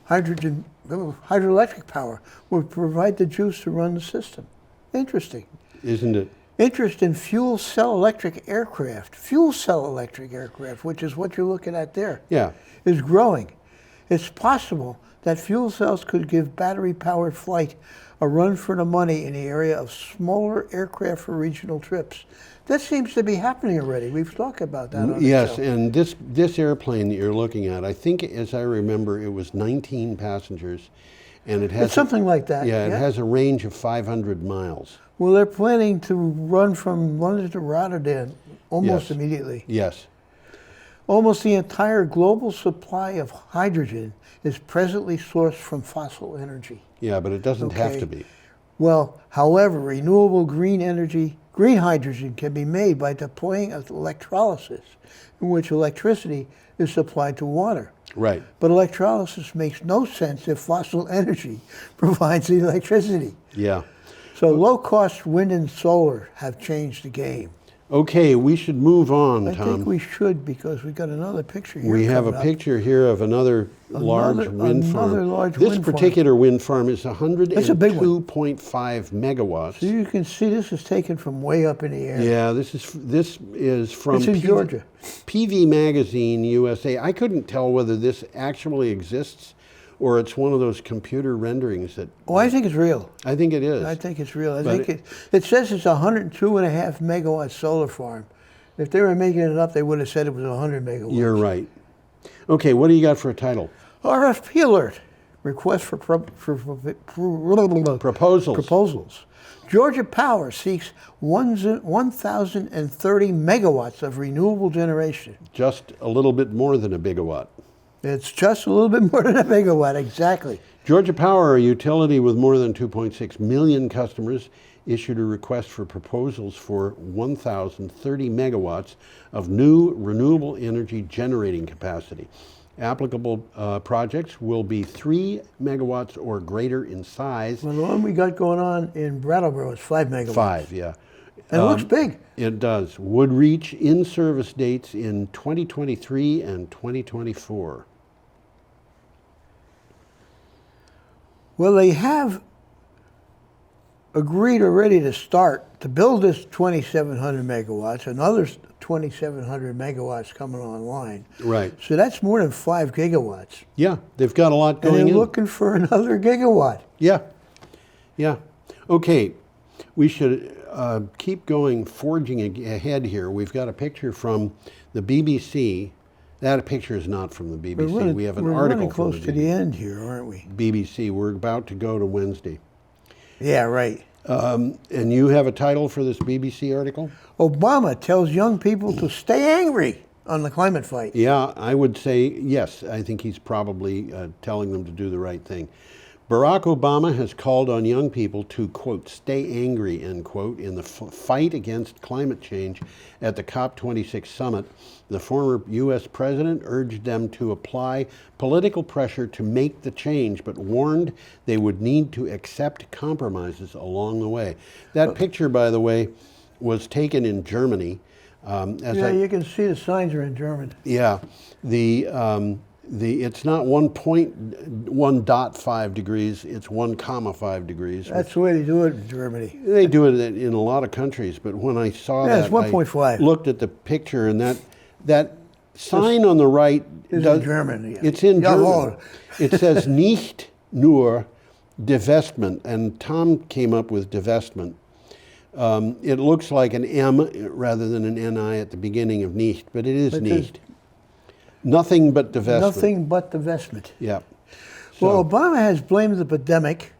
hydroelectric power would provide the juice to run the system. Interesting. Isn't it? Interest in fuel cell electric aircraft, which is what you're looking at there, Yeah, is growing. It's possible that fuel cells could give battery-powered flight a run for the money in the area of smaller aircraft for regional trips. That seems to be happening already. We've talked about that on the yes, show. and this airplane that you're looking at, I think, as I remember, it was 19 passengers, and it has It's something like that. yeah, it has a range of 500 miles. Well, they're planning to run from London to Rotterdam almost Yes. immediately. Yes, Almost the entire global supply of hydrogen is presently sourced from fossil energy. yeah, but it doesn't have Okay. to be. Well, however, renewable green hydrogen can be made by deploying electrolysis, in which electricity is supplied to water. Right. But electrolysis makes no sense if fossil energy provides the electricity. Yeah. So low-cost wind and solar have changed the game. Okay, we should move on, I Tom. think we should, because we got another picture here. We have a coming up. picture here of another large wind farm. another large This wind farm. particular wind farm is That's a big one. 102.5 megawatts. So you can see this is taken from way up in the air. Yeah, this is from It's in Georgia. PV Magazine USA. I couldn't tell whether this actually exists or it's one of those computer renderings that Oh, I think it's real. I think it is. I think it's real. I But think it says it's a 102.5 megawatt solar farm. If they were making it up, they would have said it was 100 megawatts. You're right. Okay, what do you got for a title? RFP alert. Request for Proposals. proposals. Georgia Power seeks 1,030 megawatts of renewable generation. Just a little bit more than a gigawatt. It's just a little bit more than a megawatt, exactly. Georgia Power, a utility with more than 2.6 million customers, issued a request for proposals for 1,030 megawatts of new renewable energy generating capacity. Applicable projects will be 3 megawatts or greater in size. Well, the one we got going on in Brattleboro is 5 megawatts. 5, yeah. And it looks big. It does. Would reach in-service dates in 2023 and 2024. Well, they have agreed already to start to build this 2,700 megawatts. Another 2,700 megawatts coming online. Right. So that's more than 5 gigawatts. Yeah, they've got a lot And going they're in. looking for another gigawatt. Yeah, yeah. Okay, we should keep going, forging ahead here. We've got a picture from the BBC. That picture is not from the BBC. We have an article running close from to the end here, aren't we? BBC. We're about to go to Wednesday. Yeah, right. And you have a title for this BBC article? Obama tells young people to stay angry on the climate fight. Yeah, I would say yes. I think he's probably telling them to do the right thing. Barack Obama has called on young people to, quote, stay angry, end quote, in the fight against climate change at the COP26 summit. The former U.S. president urged them to apply political pressure to make the change, but warned they would need to accept compromises along the way. That picture, by the way, was taken in Germany. You can see the signs are in German. Yeah, it's not 1.5 degrees, it's 1,5 degrees. That's the way they do it in Germany. They do it in a lot of countries, but when I saw that, it's 1.5. I looked at the picture, and that sign on the right is in German. Yeah. It's in Jawohl. German. It says nicht nur divestment, and Tom came up with divestment. It looks like an M rather than an NI at the beginning of nicht, but it is nicht. Nothing but divestment. Nothing but divestment. Yeah. Well, Obama has blamed the pandemic,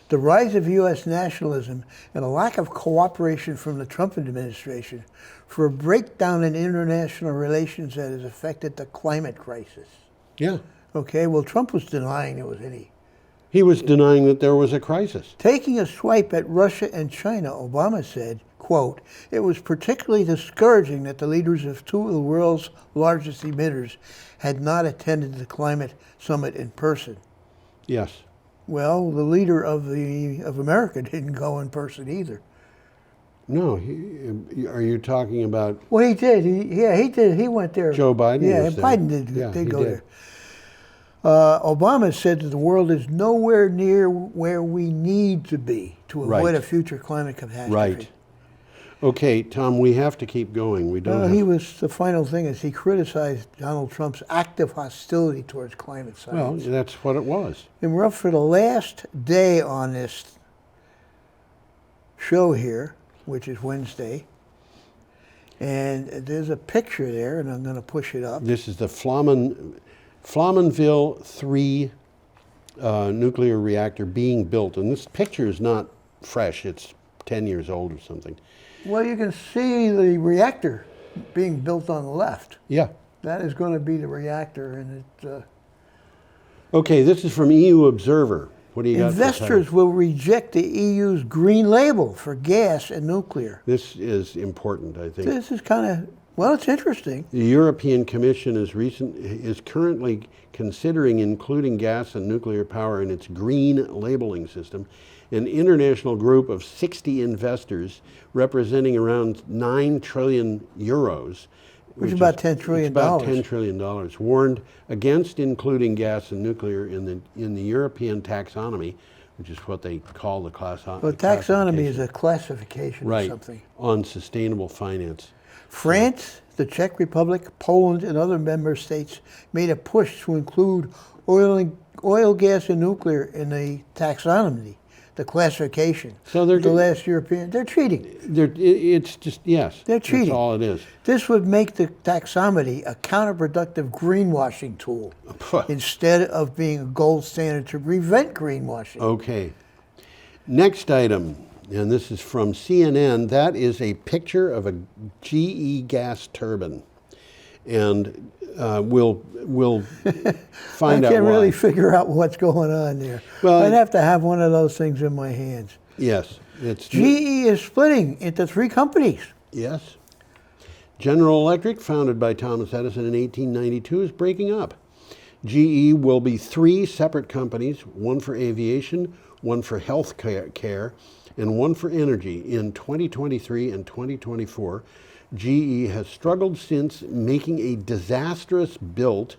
the rise of U.S. nationalism, and a lack of cooperation from the Trump administration for a breakdown in international relations that has affected the climate crisis. Yeah. Okay, well, Trump was denying there was any. He was denying that there was a crisis. Taking a swipe at Russia and China, Obama said, quote, it was particularly discouraging that the leaders of two of the world's largest emitters had not attended the climate summit in person. Yes. Well, the leader of America didn't go in person either. No, are you talking about? Well, he did. He did. He went there. Joe Biden? Yeah, was there. Biden did go there. Obama said that the world is nowhere near where we need to be to avoid a future climate catastrophe. Right. Okay, Tom, we have to keep going. We don't. The final thing is he criticized Donald Trump's active hostility towards climate science. Well, that's what it was. And we're up for the last day on this show here, which is Wednesday. And there's a picture there, and I'm going to push it up. This is the Flamanville 3 nuclear reactor being built. And this picture is not fresh. It's 10 years old or something. Well, you can see the reactor being built on the left. Yeah. That is going to be the reactor, and it. Okay, this is from EU Observer. What do you got? Investors will reject the EU's green label for gas and nuclear. This is important, I think. This is kind of, well, it's interesting. The European Commission is currently considering including gas and nuclear power in its green labeling system. An international group of 60 investors representing around 9 trillion euros, which is about $10 trillion. About $10 trillion, warned against including gas and nuclear in the European taxonomy, which is what they call the classification. Well, taxonomy is a classification of something. On sustainable finance. France, the Czech Republic, Poland, and other member states made a push to include oil, gas, and nuclear in the taxonomy, the classification. So they're the last European. They're cheating. It's just, yes. They're cheating. That's all it is. This would make the taxonomy a counterproductive greenwashing tool instead of being a gold standard to prevent greenwashing. Okay. Next item, and this is from CNN. That is a picture of a GE gas turbine, and we'll find out. I can't why. really figure out what's going on there. Well, I'd have to have one of those things in my hands. Yes, it's GE is splitting into 3 companies. Yes. General Electric, founded by Thomas Edison in 1892, is breaking up. GE will be 3 separate companies, one for aviation, one for health care, and one for energy in 2023 and 2024. GE has struggled since making a disastrous bet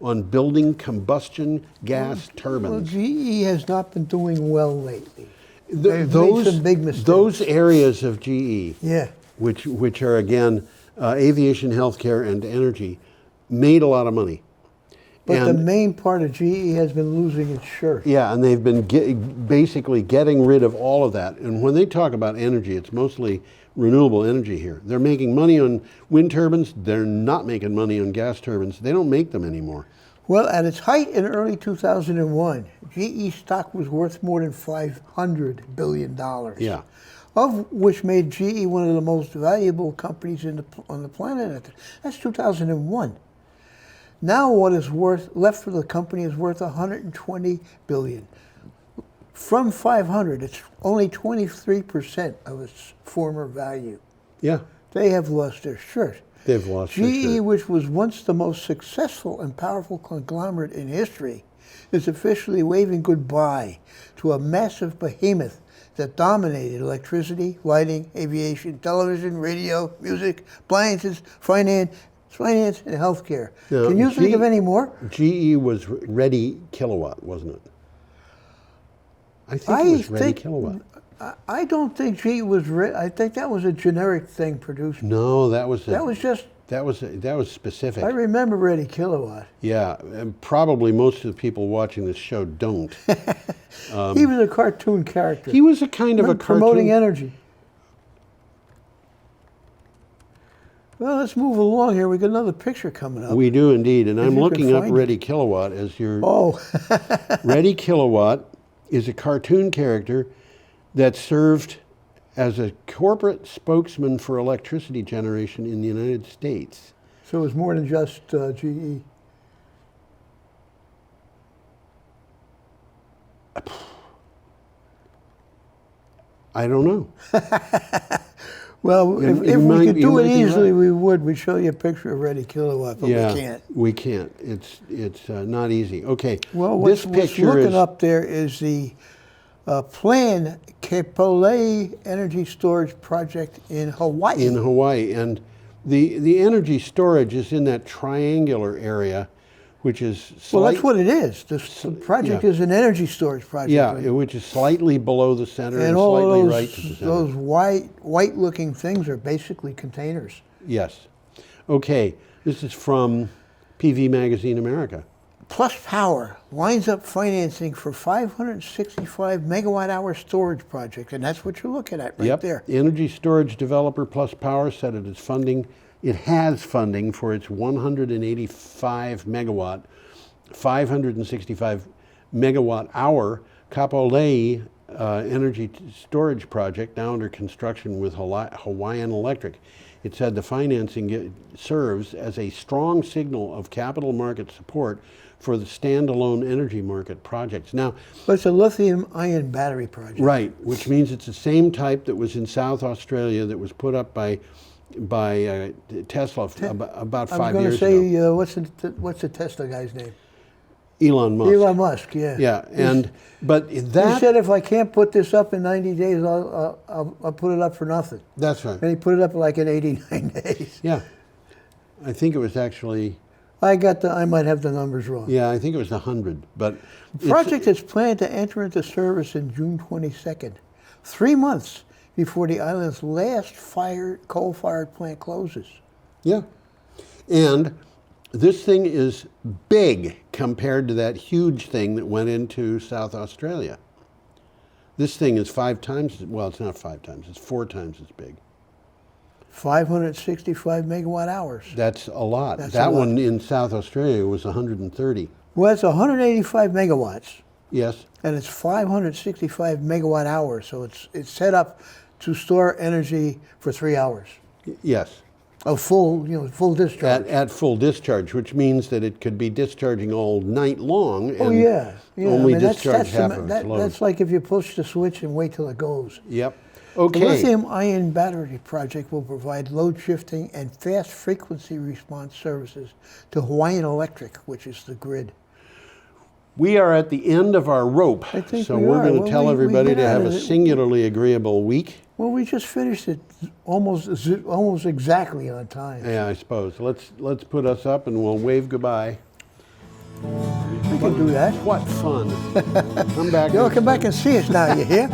on building combustion gas Well, turbines. GE has not been doing well lately. They've made some big mistakes. Those areas of GE, Yeah. which are again aviation, healthcare, and energy, made a lot of money. But the And- main part of GE has been losing its shirt. Yeah, and they've been basically getting rid of all of that. And when they talk about energy, it's mostly renewable energy here. They're making money on wind turbines. They're not making money on gas turbines. They don't make them anymore. Well, at its height in early 2001, GE stock was worth more than $500 billion. Yeah. Of which made GE one of the most valuable companies on the planet. That's 2001. Now what is left for the company is worth $120 billion. From 500, it's only 23% of its former value. Yeah, They have lost their shirt. they've lost their GE, shirt. which was once the most successful and powerful conglomerate in history, is officially waving goodbye to a massive behemoth that dominated electricity, lighting, aviation, television, radio, music, appliances, finance, and healthcare. Now, Can you think of any more? GE was Ready Kilowatt, wasn't it? I think it was Ready Kilowatt. I don't think GE was. I think that was a generic thing produced. No, that was specific. I remember Ready Kilowatt. Yeah, and probably most of the people watching this show don't. He was a cartoon character. He was a kind of a cartoon. Promoting energy. Well, let's move along here. We got another picture coming up. We do indeed, and I'm you can looking up find it. Ready Kilowatt as your. Oh, Ready Kilowatt is a cartoon character that served as a corporate spokesman for electricity generation in the United States. so it was more than just E. GE. I don't know. Well, if you we might- could you do it might be easily, right. we would. We'd show you a picture of Ready Kilowatt, but Yeah, we can't. we can't. It's not easy. Okay, Well, this what's picture looking is up there is the planned Kapolei energy storage project in Hawaii. in Hawaii, and the energy storage is in that triangular area, which is well, that's what it is. The project yeah. is an energy storage project. yeah, which is slightly below the center and, and all slightly those, right to the center. those white-looking things are basically containers. Yes. Okay, this is from PV Magazine America. Plus Power lines up financing for 565 megawatt-hour storage project, and that's what you're looking at right Yep. there. Energy storage developer Plus Power said it has funding for its 185 megawatt, 565 megawatt hour Kapolei energy storage project now under construction with Hawaiian Electric. It said the financing serves as a strong signal of capital market support for the standalone energy market projects. Now, But it's a lithium-ion battery project. right, which means it's the same type that was in South Australia that was put up by Tesla about 5 years ago. I was going to say, what's the Tesla guy's name? Elon Musk. Elon Musk, yeah. Yeah, but He that said if I can't put this up in 90 days, I'll put it up for nothing. that's right. And he put it up like in 89 days. Yeah, I think it was actually I might have the numbers wrong. yeah, I think it was 100. But The project is planned to enter into service in June 22nd, 3 months before the island's last coal-fired plant closes. yeah, and this thing is big compared to that huge thing that went into South Australia. This thing is 5 times. Well, it's not 5 times. It's 4 times as big. 565 megawatt hours. That's a lot. That's that a lot. one in South Australia was 130. Well, it's 185 megawatts, Yes. and it's 565 megawatt hours. So it's set up to store energy for 3 hours Yes. of full discharge. At full discharge, which means that it could be discharging all night long and Oh yeah. only I mean, discharge half of its load. That's like if you push the switch and wait till it goes. Yep. Okay. The lithium-ion battery project will provide load shifting and fast frequency response services to Hawaiian Electric, which is the grid. We are at the end of our rope, I think so we we're are. going to Well, tell we everybody hit to out have of a it. singularly agreeable week. Well, we just finished it almost exactly on time. Yeah, I suppose. Let's put us up and we'll wave goodbye. We can do that. What fun. Come back. You'll next come back time. and see us now, you hear?